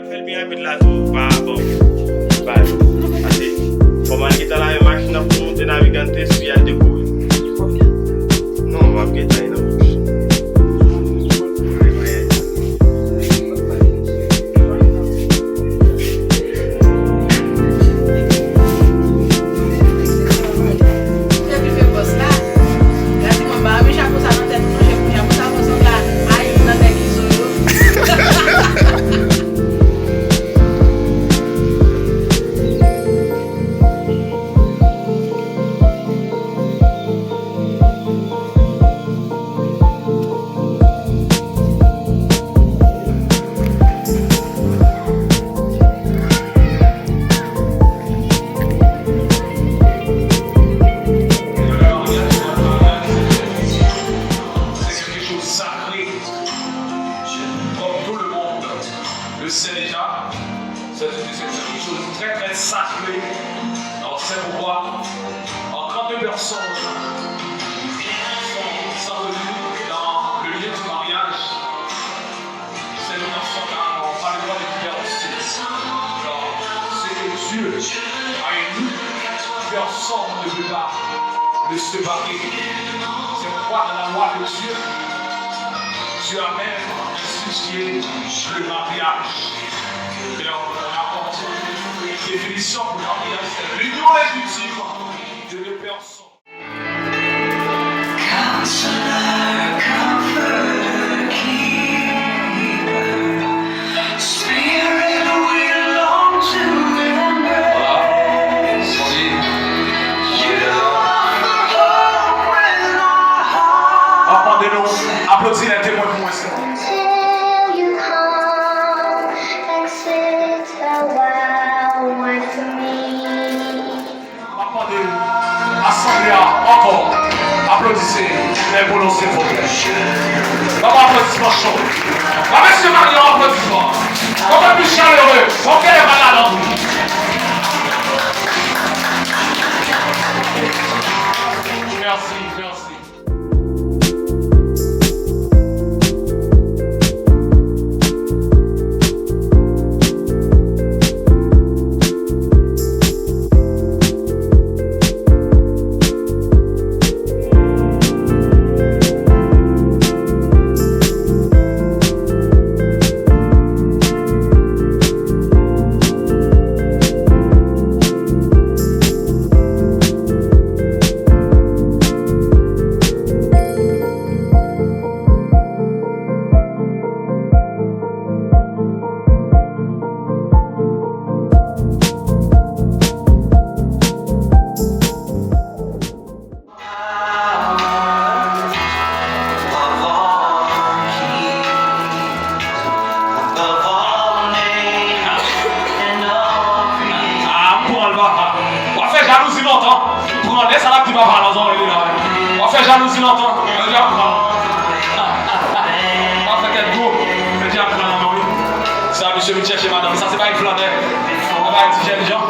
fait bien avec la tour par rapport. Comment il est dans la machine pour monter navigante si elle découvre. Non, on va bien tailler dans la bouche. Le Sénégal, c'est quelque chose de très très sacré. Alors c'est pourquoi encore deux personnes sont venues dans le lieu du mariage. Ces deux personnes-là n'ont pas le droit de divorcer. Alors c'est Dieu a uni, personne ne peut pas le séparer. C'est pourquoi dans la loi de Dieu, Dieu a même institué le mariage. Et on apporte une définition pour le mariage, c'est l'union légitime de deux personnes. Counselor, comforter, keeper, spirit we long to remember. You offer hope when our hearts. Appendez-nous, applaudissez les témoins pour moi. Assemblée encore. Applaudissez les boulons s'il vous plaît. Comment applaudissement chaud. Monsieur Marion, applaudissement. Comment plus chaleureux. Ok, les malades en vous. Merci, merci. On fait jalousie longtemps. Prenez ça là qui va pas dans on fait jalousie longtemps. On va prendre. On fait quel goût. Je dis à prendre. Ça, monsieur, me chercher madame. Ça, c'est pas une flanelle. On va être gens.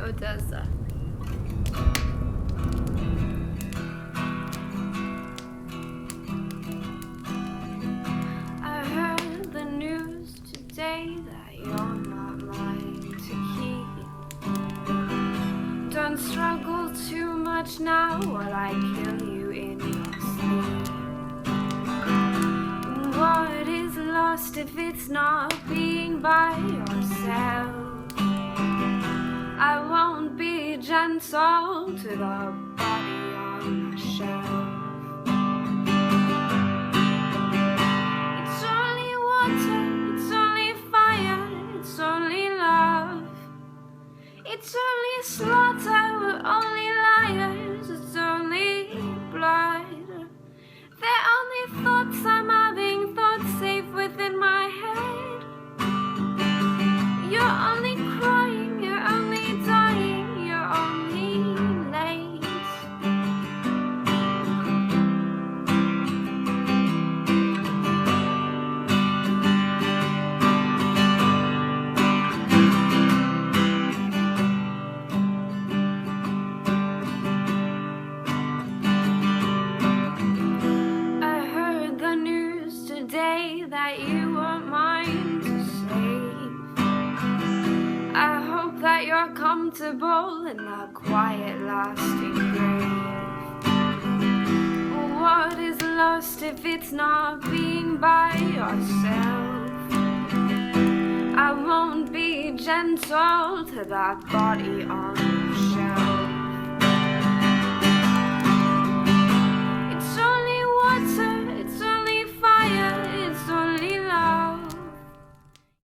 Odessa. I heard the news today that you're not mine to keep. Don't struggle too much now while I kill you in your sleep. What is lost if it's not being by yourself? I won't be gentle to the body on the shelf. It's only water, it's only fire, it's only love. It's only slaughter, we're only liars, it's only blood. They're only thoughts I'm having, thoughts safe within my head. You're only crying, you're only dying, you're only late. I heard the news today that you were mine to save. I hope that you're comfortable in that quiet, lasting grave. What is lost if it's not being by yourself? I won't be gentle to that body on